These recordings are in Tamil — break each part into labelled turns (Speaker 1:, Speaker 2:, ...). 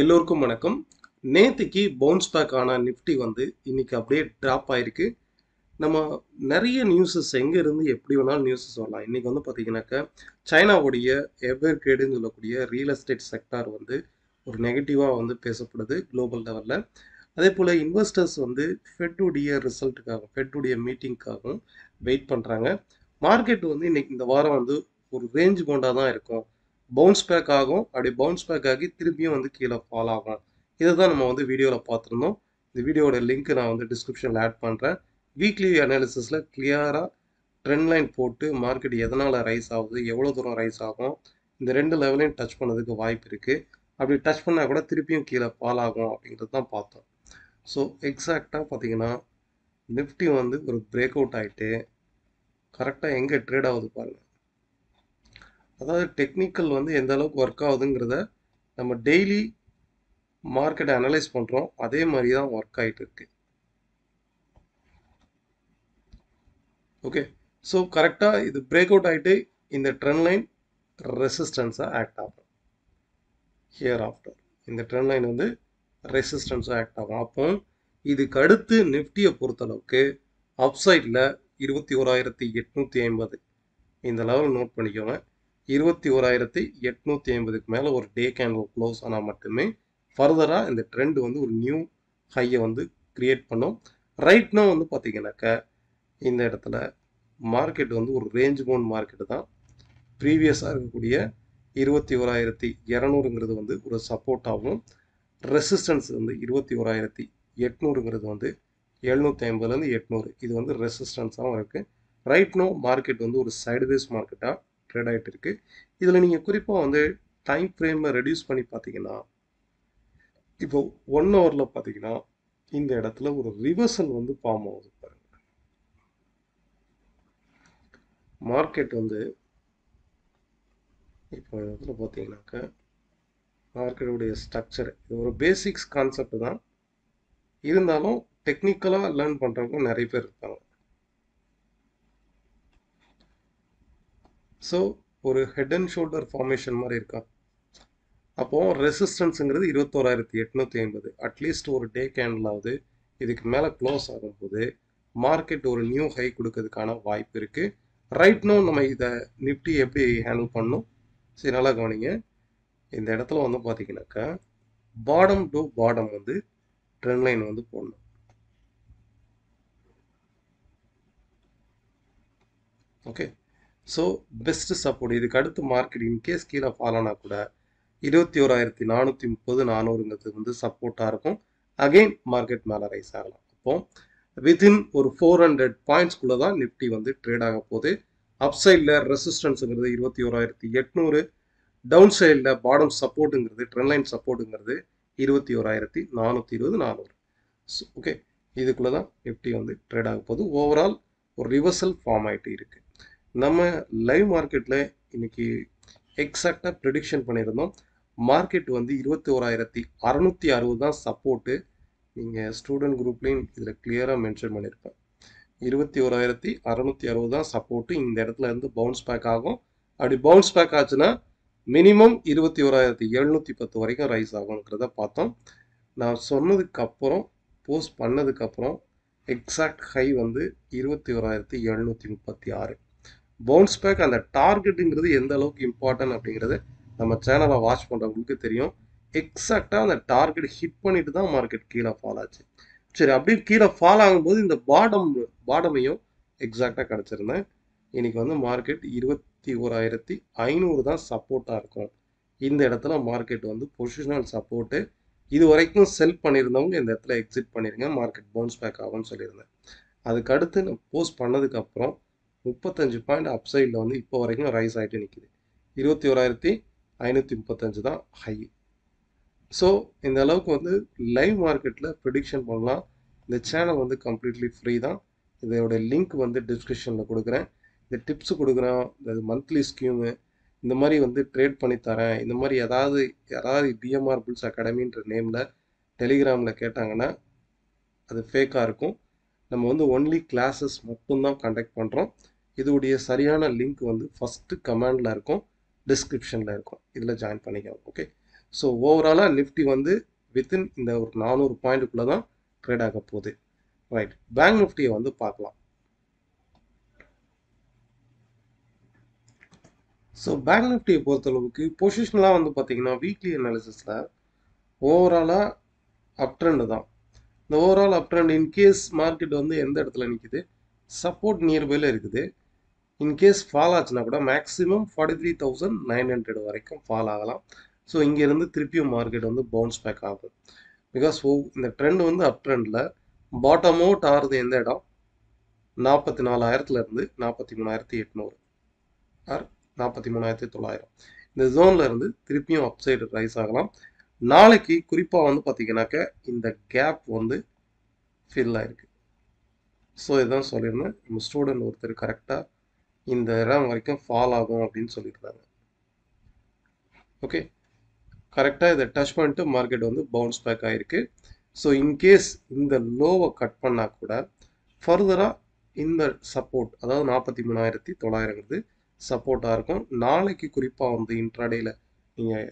Speaker 1: எல்லோருக்கும் வணக்கம். நேத்திக்கு பவுன்ஸ் பேக் ஆன நிஃப்டி வந்து இன்னைக்கு அப்படியே ட்ராப் ஆயிருக்கு. நம்ம நிறைய நியூஸஸ் எங்க இருந்து எப்படி வேணாலும் நியூஸஸ் வரலாம். இன்னைக்கு வந்து பார்த்தீங்கன்னாக்கா சைனாவுடைய எவர்கிரேடுன்னு சொல்லக்கூடிய ரியல் எஸ்டேட் செக்டார் வந்து ஒரு நெகட்டிவாக வந்து பேசப்படுது குளோபல் லெவலில். அதே போல் இன்வெஸ்டர்ஸ் வந்து ஃபெட்டுடைய ரிசல்ட்டுக்காகவும் ஃபெட்டுடைய மீட்டிங்காகவும் வெயிட் பண்ணுறாங்க. மார்க்கெட் வந்து இன்னைக்கு இந்த வாரம் வந்து ஒரு ரேஞ்ச் பவுண்டாக தான் இருக்கும். பவுன்ஸ் பேக் ஆகும். அப்படி பவுன்ஸ் பேக் ஆகி திருப்பியும் வந்து கீழே ஃபால் ஆகும். இதை தான் நம்ம வந்து வீடியோவில் பார்த்துருந்தோம். இந்த வீடியோட லிங்க் நான் வந்து டிஸ்கிரிப்ஷனில் ஆட் பண்ணுறேன். வீக்லி அனாலிசிஸில் கிளியராக ட்ரெண்ட் லைன் போட்டு மார்க்கெட் எதனால் ரைஸ் ஆகுது, எவ்வளோ தூரம் ரைஸ் ஆகும், இந்த ரெண்டு லெவலையும் டச் பண்ணதுக்கு வாய்ப்பு இருக்குது. அப்படி டச் பண்ணால் கூட திருப்பியும் கீழே ஃபால் ஆகும் அப்படிங்கிறது தான் பார்த்தோம். ஸோ எக்ஸாக்டாக பார்த்தீங்கன்னா நிஃப்டி வந்து ஒரு பிரேக் அவுட் ஆகிட்டு கரெக்டாக எங்கே ட்ரேட் ஆகுது பாருங்கள். அதாவது டெக்னிக்கல் வந்து எந்த அளவுக்கு ஒர்க் ஆகுதுங்கிறத நம்ம டெய்லி மார்க்கெட்டை அனலைஸ் பண்ணுறோம். அதே மாதிரி தான் ஒர்க் ஆகிட்டு இருக்கு. ஓகே, ஸோ கரெக்டாக இது பிரேக் அவுட் ஆகிட்டு இந்த ட்ரெண்ட் லைன் ரெசிஸ்டன்ஸாக ஆக்ட் ஆகும். ஹியர் ஆஃப்டர் இந்த ட்ரெண்ட் லைன் வந்து ரெசிஸ்டன்ஸாக ஆக்ட் ஆகும். அப்போ இதுக்கு அடுத்து நிஃப்டியை பொறுத்தளவுக்கு அப்சைடில் 21,850 இந்த லெவல் நோட் பண்ணிக்கோங்க. 21,850க்கு மேலே ஒரு டே கேண்டில் க்ளோஸ் ஆனால் மட்டுமே ஃபர்தராக இந்த ட்ரெண்ட் வந்து ஒரு நியூ ஹையை வந்து கிரியேட் பண்ணும். ரைட்னா வந்து பார்த்தீங்கன்னாக்கா இந்த இடத்துல மார்க்கெட் வந்து ஒரு ரேஞ்ச் பவுண்ட் மார்க்கெட்டு தான். ப்ரீவியஸாக இருக்கக்கூடிய 21,200ங்கிறது வந்து ஒரு சப்போர்ட் ஆகும். ரெசிஸ்டன்ஸ் வந்து 21,800ங்கிறது வந்து 750லேருந்து 800 இது வந்து ரெசிஸ்டன்ஸாகவும் இருக்குது. ரைட் நோ மார்க்கெட் வந்து ஒரு சைடுவேஸ் மார்க்கெட்டாக ட்ரேட் ஆகிட்டு இருக்கு. இதில் நீங்கள் குறிப்பாக வந்து டைம் ஃப்ரேமை ரெடியூஸ் பண்ணி பார்த்தீங்கன்னா இப்போ 1 ஹவரில் பார்த்தீங்கன்னா இந்த இடத்துல ஒரு ரிவர்சல் வந்து ஃபார்ம் ஆகுது பாருங்க. மார்க்கெட் வந்து இப்போ இடத்துல பார்த்தீங்கன்னாக்கா மார்க்கெட்டுடைய ஸ்ட்ரக்சர் இது ஒரு பேசிக்ஸ் கான்செப்ட் தான். இருந்தாலும் டெக்னிக்கலாக லேர்ன் பண்ணுறவங்க நிறைய பேர் இருக்காங்க. ஸோ ஒரு ஹெட் அண்ட் ஷோல்டர் ஃபார்மேஷன் மாதிரி இருக்கா. அப்போது ரெசிஸ்டன்ஸுங்கிறது 21,850. அட்லீஸ்ட் ஒரு டே கேண்டிலாவது இதுக்கு மேலே க்ளோஸ் ஆகும்போது மார்க்கெட் ஒரு நியூ ஹை கொடுக்கறதுக்கான வாய்ப்பு இருக்குது. ரைட் நோ நம்ம இதை நிஃப்டி எப்படி ஹேண்டில் பண்ணணும், சரி நல்லா கவனிங்க. இந்த இடத்துல வந்து பார்த்தீங்கன்னாக்கா பாடம் டு பாடம் வந்து ட்ரெண்ட் லைன் வந்து போடணும். ஓகே, ஸோ பெஸ்ட் சப்போர்ட் இதுக்கு அடுத்து மார்க்கெட் இன்கேஸ் கீழே ஃபால் ஆனால் கூட 21,430 400ங்கிறது வந்து சப்போர்ட்டாக இருக்கும். அகெயின் மார்க்கெட் மேலே ரைஸ் ஆகலாம். அப்போ வித்தின் ஒரு 400 பாயிண்ட்ஸ்குள்ளே தான் நிஃப்டி வந்து ட்ரேட் ஆக போகுது. அப் சைடில் ரெசிஸ்டன்ஸுங்கிறது 21,800, டவுன் சைடில் பாடம் சப்போர்ட்டுங்கிறது ட்ரெண்ட் லைன் சப்போர்ட்டுங்கிறது 21,420 400. ஓகே, இதுக்குள்ளே தான் நிஃப்டி வந்து ட்ரேட் ஆக போகுது. ஓவரால் ஒரு ரிவர்சல் ஃபார்ம் ஆகிட்டு இருக்குது. நம்ம லைவ் மார்க்கெட்டில் இன்னைக்கு எக்ஸாக்டாக ப்ரெடிக்ஷன் பண்ணியிருந்தோம். மார்க்கெட் வந்து 21,660 தான் சப்போர்ட்டு. நீங்கள் ஸ்டூடெண்ட் குரூப்லேயும் இதில் கிளியராக மென்ஷன் பண்ணியிருப்பேன். 21,660 தான் சப்போர்ட்டு. இந்த இடத்துல இருந்து பவுன்ஸ் பேக் ஆகும். அப்படி பவுன்ஸ் பேக் ஆச்சுன்னா மினிமம் 21,710 வரைக்கும் ரைஸ் ஆகுங்கிறத பார்த்தோம். நான் சொன்னதுக்கப்புறம் போஸ்ட் பண்ணதுக்கப்புறம் எக்ஸாக்ட் ஹை வந்து 21,736. பவுன்ஸ் பேக் அந்த டார்கெட்டுங்கிறது எந்த அளவுக்கு இம்பார்ட்டன்ட் அப்படிங்கிறது நம்ம சேனலை வாட்ச் பண்ணுறவங்களுக்கு தெரியும். எக்ஸாக்டாக அந்த டார்கெட் ஹிட் பண்ணிட்டு தான் மார்க்கெட் கீழே ஃபால் ஆச்சு. சரி, அப்படியே கீழே ஃபால் ஆகும்போது இந்த பாடமையும் எக்ஸாக்டாக கிடச்சிருந்தேன். இன்னைக்கு வந்து மார்க்கெட் 21,500 தான் சப்போர்ட்டாக இருக்கும். இந்த இடத்துல மார்க்கெட் வந்து பொசிஷனல் சப்போர்ட்டு. இது வரைக்கும் செல் பண்ணியிருந்தவங்க இந்த இடத்துல எக்ஸிட் பண்ணிடுங்க, மார்க்கெட் பவுன்ஸ் பேக் ஆகும்னு சொல்லியிருந்தேன். அதுக்கு அடுத்து நான் போஸ்ட் பண்ணதுக்கப்புறம் 35 பாயிண்ட் அப்சைடில் வந்து இப்போ வரைக்கும் ரைஸ் ஆகிட்டு நிற்கிது. 21,535 தான் ஹை. ஸோ இந்த அளவுக்கு வந்து லைவ் மார்க்கெட்டில் ப்ரெடிக்ஷன் பண்ணலாம். இந்த சேனல் வந்து கம்ப்ளீட்லி ஃப்ரீ தான். இதோட லிங்க் வந்து டிஸ்கிரிப்ஷனில் கொடுக்குறேன். இந்த டிப்ஸு கொடுக்குறேன், இந்த மந்த்லி ஸ்கீமு, இந்த மாதிரி வந்து ட்ரேட் பண்ணி தரேன். இந்த மாதிரி யாராவது பிஎம்ஆர் புல்ஸ் அகாடமின்ற நேமில் டெலிகிராமில் கேட்டாங்கன்னா அது ஃபேக்காக இருக்கும். நம்ம வந்து ஒன்லி கிளாஸஸ் மட்டும்தான் கண்டக்ட் பண்ணுறோம். இதோடைய சரியான லிங்க் வந்து ஃபஸ்ட்டு கமெண்டில் இருக்கும், டிஸ்கிரிப்ஷனில் இருக்கும். இதில் ஜாயின் பண்ணிக்கலாம். ஓகே, ஸோ ஓவராலாக நிஃப்டி வந்து வித்தின் இந்த ஒரு 400 பாயிண்ட்டுக்குள்ளே தான் ட்ரேட் ஆக போகுது. ரைட், பேங்க் நிஃப்டியை வந்து பார்க்கலாம். ஸோ பேங்க் நிஃப்டியை பொறுத்தளவுக்கு பொசிஷனலாக வந்து பார்த்தீங்கன்னா வீக்லி அனாலிசிஸில் ஓவராலாக அப் ட்ரெண்டு தான். இந்த ஓவரால் அப் ட்ரெண்ட் இன்கேஸ் மார்க்கெட் வந்து எந்த இடத்துல நிற்குது, சப்போர்ட் நியர்பையில் இருக்குது. இன்கேஸ் ஃபால் ஆச்சுன்னா கூட மேக்ஸிமம் 43,900 வரைக்கும் ஃபால் ஆகலாம். ஸோ இங்கேருந்து திருப்பியும் மார்க்கெட் வந்து பவுன்ஸ் பேக் ஆகும். பிகாஸ் இந்த ட்ரெண்ட் வந்து அப் ட்ரெண்டில் பாட்டம் அவுட் ஆகிறது எந்த இடம், 44,000 43,800 ஆர் 43,900 இந்த ஜோனில் இருந்து திருப்பியும் அப் சைடு ரைஸ் ஆகலாம். நாளைக்கு குறிப்பாக வந்து பார்த்தீங்கன்னாக்க இந்த கேப் வந்து ஃபில் ஆயிருக்கு. ஸோ இதான் சொல்லியிருந்தேன். நம்ம ஸ்டூடெண்ட் ஒருத்தர் கரெக்டாக இந்த இடம் வரைக்கும் ஃபால் ஆகும் அப்படின்னு சொல்லியிருந்தாங்க. ஓகே, கரெக்டாக இதை டச் பண்ணிட்டு மார்க்கெட் வந்து பவுன்ஸ் பேக் ஆகிருக்கு. ஸோ இன்கேஸ் இந்த லோவை கட் பண்ணால் கூட ஃபர்தராக இந்த சப்போர்ட், அதாவது 43,900 சப்போர்ட்டாக இருக்கும். நாளைக்கு குறிப்பாக வந்து இன்ட்ராடேயில் நீங்கள்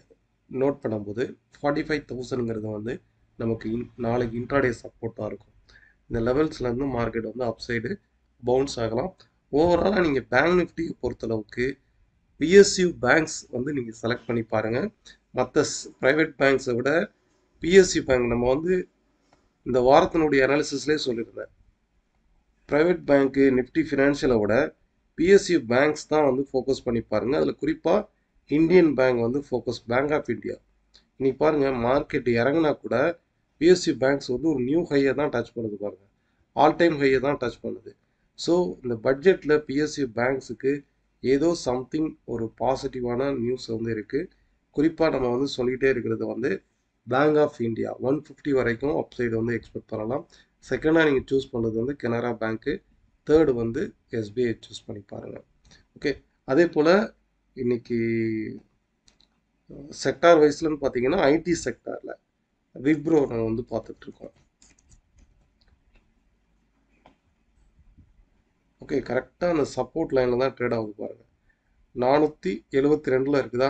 Speaker 1: நோட் பண்ணும்போது 45,000 வந்து நமக்கு நாளைக்கு இன்ட்ராடே சப்போர்ட்டாக இருக்கும். இந்த லெவல்ஸ்லேருந்து மார்க்கெட் வந்து அப் சைடு பவுன்ஸ் ஆகலாம். ஓவராலாக நீங்கள் பேங்க் நிஃப்டியை பொறுத்தளவுக்கு பிஎஸ்யூ பேங்க்ஸ் வந்து நீங்கள் செலக்ட் பண்ணி பாருங்கள். மற்ற ப்ரைவேட் பேங்க்ஸை விட பிஎஸ்யூ பேங்க், நம்ம வந்து இந்த வாரத்தினுடைய அனாலிசிஸ்லேயே சொல்லியிருந்தேன், ப்ரைவேட் பேங்க்கு நிஃப்டி ஃபினான்ஷியலை விட பிஎஸ்யூ பேங்க்ஸ் தான் வந்து ஃபோக்கஸ் பண்ணி பாருங்கள். அதில் குறிப்பாக இந்தியன் பேங்க் வந்து ஃபோக்கஸ், பேங்க் ஆஃப் இந்தியா. இன்னைக்கு பாருங்கள் மார்க்கெட் இறங்கினா கூட பிஎஸ்யூ பேங்க்ஸ் வந்து ஒரு நியூ ஹையை தான் டச் பண்ணுது பாருங்கள், ஆல் டைம் ஹையை தான் டச் பண்ணுது. ஸோ இந்த பட்ஜெட்டில் பிஎஸ்யூ பேங்க்ஸுக்கு ஏதோ சம்திங் ஒரு பாசிட்டிவான நியூஸ் வந்து இருக்குது. குறிப்பாக நம்ம வந்து சொல்லிகிட்டே இருக்கிறது வந்து பேங்க் ஆஃப் இந்தியா 150 வரைக்கும் அப்சைடு வந்து எக்ஸ்பெக்ட் பண்ணலாம். செகண்டாக நீங்கள் சூஸ் பண்ணுறது வந்து கனரா பேங்க்கு, தேர்டு வந்து எஸ்பிஐ சூஸ் பண்ணி பாருங்கள். ஓகே, அதே போல் இன்னைக்கு செக்டார் வைஸ்லன்னு பார்த்தீங்கன்னா ஐடி செக்டாரில் விப்ரோ நம்ம வந்து பார்த்துட்ருக்கோம். ஓகே, கரெக்டாக அந்த சப்போர்ட் லைனில் தான் ட்ரேட் ஆகுது பாருங்கள். 472 இருக்குதா,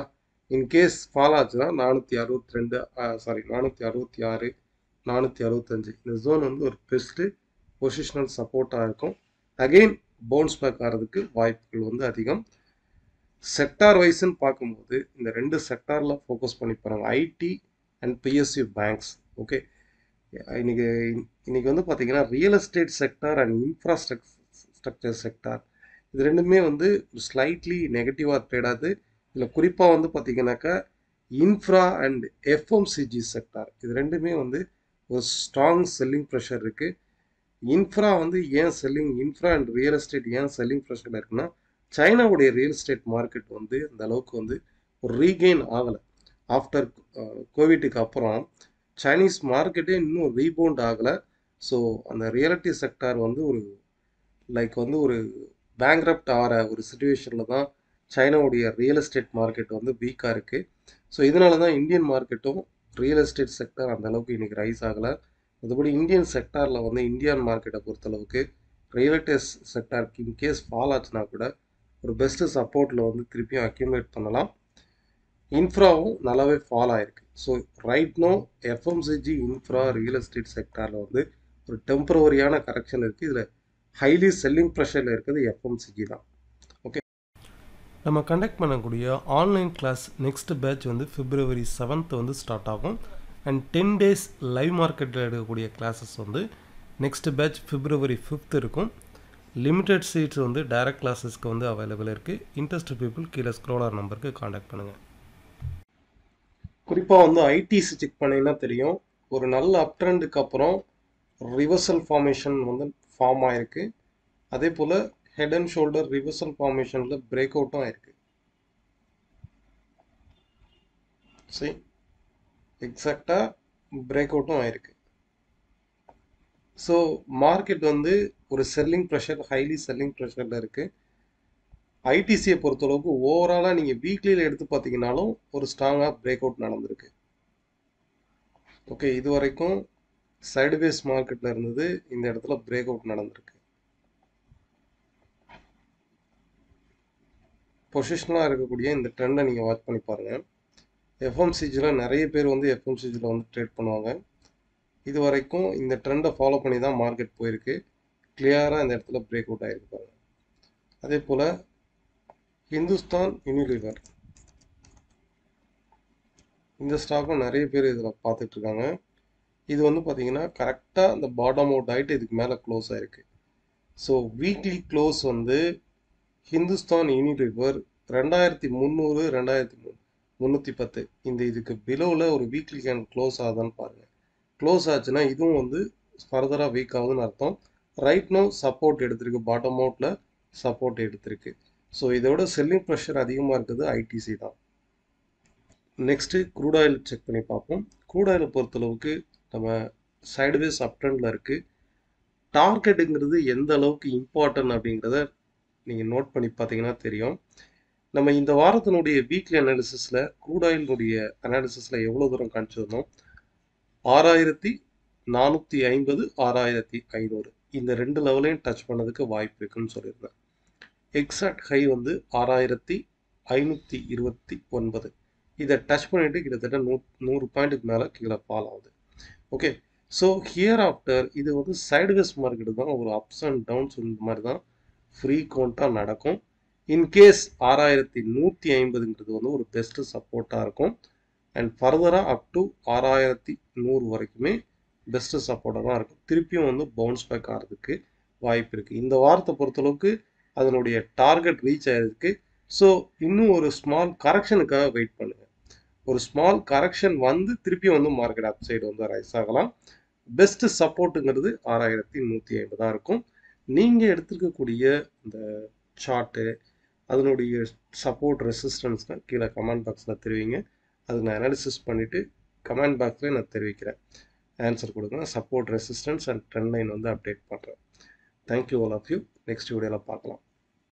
Speaker 1: இன்கேஸ் ஃபால் ஆச்சுன்னா 462, 466, 465 இந்த ஜோன் வந்து ஒரு பெஸ்ட்டு பொசிஷனல் சப்போர்ட்டாக இருக்கும். அகெயின் பவுன்ஸ் பேக் ஆகிறதுக்கு வாய்ப்புகள் வந்து அதிகம். செக்டார் வைஸ்ன்னு பார்க்கும்போது இந்த ரெண்டு செக்டாரில் ஃபோக்கஸ் பண்ணி பாருங்கள், IT and PSU banks. Okay, இன்னைக்கு வந்து பார்த்தீங்கன்னா real estate sector and infrastructure sector இது ரெண்டுமே வந்து ஸ்லைட்லி நெகட்டிவாக ட்ரேட் ஆகுது. இதில் குறிப்பாக வந்து பார்த்தீங்கன்னாக்கா இன்ஃப்ரா அண்ட் எஃப்எம்சிஜி செக்டார் இது ரெண்டுமே வந்து ஒரு ஸ்ட்ராங் செல்லிங் ப்ரெஷர் இருக்குது. இன்ஃப்ரா வந்து ஏன் selling, infra and real estate ஏன் செல்லிங் ப்ரெஷரில் இருக்குன்னா, சைனாவுடைய ரியல் எஸ்டேட் மார்க்கெட் வந்து அந்த அளவுக்கு வந்து ஒரு ரீகெயின் ஆகலை. ஆஃப்டர் கோவிட்டுக்கு அப்புறம் சைனீஸ் மார்க்கெட்டே இன்னும் ரீபவுண்ட் ஆகலை. ஸோ அந்த ரியலிட்டி செக்டார் வந்து ஒரு ஒரு பேங்க்ரப்ட் ஆகிற ஒரு சுச்சுவேஷனில் தான் சைனாவுடைய ரியல் எஸ்டேட் மார்க்கெட் வந்து வீக்காக இருக்குது. ஸோ இதனால தான் இந்தியன் மார்க்கெட்டும் ரியல் எஸ்டேட் செக்டார் அந்த அளவுக்கு இன்றைக்கி ரைஸ் ஆகலை. அதுபடி இந்தியன் செக்டாரில் வந்து இந்தியன் மார்க்கெட்டை பொறுத்தளவுக்கு ரியல் எஸ்டேட் செக்டாருக்கு இன்கேஸ் ஃபால் ஆச்சுன்னா கூட ஒரு பெஸ்ட்டு சப்போர்ட்டில் வந்து திருப்பியும் அக்யூமுலேட் பண்ணலாம். இன்ஃப்ராவும் நல்லாவே ஃபால் ஆகிருக்கு. So right now FMCG, infra, real estate செக்டாரில் வந்து ஒரு டெம்பரவரியான கரெக்ஷன் இருக்குது. இதில் ஹைலி செல்லிங் ப்ரெஷரில் இருக்கிறது எஃப்எம்சிஜி தான். ஓகே, நம்ம கண்டக்ட் பண்ணக்கூடிய ஆன்லைன் கிளாஸ் நெக்ஸ்ட் பேட்ச் வந்து February 7th வந்து ஸ்டார்ட் ஆகும். அண்ட் 10 days லைவ் மார்க்கெட்டில் எடுக்கக்கூடிய கிளாஸஸ் வந்து நெக்ஸ்ட் பேட்ச் February 5th இருக்கும். லிமிடெட் சீட்ஸ் வந்து டைரக்ட் கிளாஸஸ்க்கு வந்து அவைலபிள் இருக்குது. இன்ட்ரெஸ்ட் பீப்புள் கீழே ஸ்க்ரோலர் நம்பருக்கு காண்டாக்ட் பண்ணுங்கள். குறிப்பாக வந்து ஐடிசி செக் பண்ணிங்கன்னா தெரியும், ஒரு நல்ல அப் ட்ரெண்டுக்கு அப்புறம் ரிவர்சல் ஃபார்மேஷன் வந்து ஃபார்ம் ஆயிருக்கு. அதே போல் ஹெட் அண்ட் ஷோல்டர் ரிவர்சல் ஃபார்மேஷனில் பிரேக் அவுட்டும் ஆயிருக்கு. சரி, எக்ஸாக்டாக பிரேக் அவுட்டும் ஆயிருக்கு. ஸோ மார்க்கெட் வந்து ஒரு செல்லிங் ப்ரெஷர், ஹைலி செல்லிங் ப்ரெஷரில் இருக்குது. ஐடிசியை பொறுத்தளவுக்கு ஓவராலாக நீங்கள் வீக்லியில் எடுத்து பார்த்தீங்கன்னாலும் ஒரு ஸ்ட்ராங்காக பிரேக் அவுட் நடந்திருக்கு. ஓகே, இது வரைக்கும் சைடுவேஸ் மார்க்கெட்டில் இருந்தது, இந்த இடத்துல பிரேக் அவுட் நடந்திருக்கு. பொசிஷனலாக இருக்கக்கூடிய இந்த ட்ரெண்டை நீங்கள் வாட்ச் பண்ணி பாருங்கள். எஃப்எம்சிஜியில் நிறைய பேர் வந்து எஃப்எம்சிஜியில் வந்து ட்ரேட் பண்ணுவாங்க. இது வரைக்கும் இந்த ட்ரெண்டை ஃபாலோ பண்ணி தான் மார்க்கெட் போயிருக்கு. கிளியராக இந்த இடத்துல பிரேக் அவுட் ஆகிருக்கு பாருங்க. அதே போல் ஹிந்துஸ்தான் யூனிலிவர், இந்த ஸ்டாக்கும் நிறைய பேர் இதில் பார்த்துட்ருக்காங்க. இது வந்து பார்த்தீங்கன்னா கரெக்டாக அந்த பாட்டம் அவுட் ஆகிட்டு இதுக்கு மேலே க்ளோஸ் ஆகிருக்கு. ஸோ வீக்லி க்ளோஸ் வந்து ஹிந்துஸ்தான் யூனிலிவர் 2300 2310 இந்த இதுக்கு பிலோவில் ஒரு வீக்லி கேன் க்ளோஸ் ஆகுதான்னு பாருங்கள். க்ளோஸ் ஆச்சுன்னா இதுவும் வந்து ஃபர்தராக வீக் ஆகுதுன்னு அர்த்தம். ரைட் நோ சப்போர்ட் எடுத்திருக்கு, பாட்டம் அவுட்டில் சப்போர்ட் எடுத்திருக்கு. ஸோ இதோட செல்லிங் ப்ரெஷர் அதிகமாக இருக்குது ஐடிசி தான். நெக்ஸ்ட்டு க்ரூட் ஆயில் செக் பண்ணி பார்ப்போம். க்ரூட் ஆயிலை பொறுத்தளவுக்கு நம்ம சைடுவேஸ் அப் ட்ரெண்டில் இருக்குது. டார்கெட்டுங்கிறது எந்த அளவுக்கு இம்பார்ட்டன்ட் அப்படிங்கிறத நீங்கள் நோட் பண்ணி பார்த்தீங்கன்னா தெரியும். நம்ம இந்த வாரத்தினுடைய வீக்லி அனாலிசிஸில் க்ரூட் ஆயிலினுடைய அனாலிசிஸில் எவ்வளோ தூரம் காமிச்சிருந்தோம், 6450 6500 இந்த ரெண்டு லெவலையும் டச் பண்ணதுக்கு வாய்ப்பு இருக்குன்னு சொல்லியிருந்தேன். எக்ஸாக்ட் ஹை வந்து 6529. இதை டச் பண்ணிட்டு கிட்டத்தட்ட 100 பாயிண்ட்டுக்கு மேலே கீழே ஃபால் ஆகுது. ஓகே, ஸோ ஹியர் ஆஃப்டர் இது வந்து சைடுவேஸ் மார்க்கெட்டு தான், ஒரு அப்ஸ் அண்ட் டவுன்ஸ் இந்த மாதிரி தான் ஃப்ரீக்வெண்ட்டாக நடக்கும். இன்கேஸ் 6150ங்கிறது வந்து ஒரு பெஸ்ட்டு சப்போர்ட்டாக இருக்கும். அண்ட் ஃபர்தராக அப் டு 6100 வரைக்குமே பெஸ்ட்டு சப்போர்ட்டாக தான் இருக்கும். திருப்பியும் வந்து பவுன்ஸ் பேக் ஆகிறதுக்கு வாய்ப்பு இருக்குது. இந்த வாரத்தை பொறுத்தளவுக்கு அதனுடைய டார்கெட் ரீச் ஆகிருக்கு. ஸோ இன்னும் ஒரு ஸ்மால் கரெக்ஷனுக்காக வெயிட் பண்ணுங்கள். ஒரு ஸ்மால் கரெக்ஷன் வந்து திருப்பியும் வந்து மார்க்கெட் அப் சைடு வந்து ரைஸ் ஆகலாம். பெஸ்ட்டு சப்போர்ட்டுங்கிறது 6150 இருக்கும். நீங்கள் எடுத்துருக்கக்கூடிய இந்த சார்ட்டு அதனுடைய சப்போர்ட் ரெசிஸ்டன்ஸ்னால் கீழே கமெண்ட் பாக்ஸில் தெரிவிங்க. அது நான் அனாலிசிஸ் பண்ணிவிட்டு கமெண்ட் பாக்ஸில் நான் தெரிவிக்கிறேன், ஆன்சர் கொடுங்க. Support resistance and trend line வந்து அப்டேட் பண்ணுறேன். Thank you all of you. Next வீடியோவில் பார்க்கலாம்.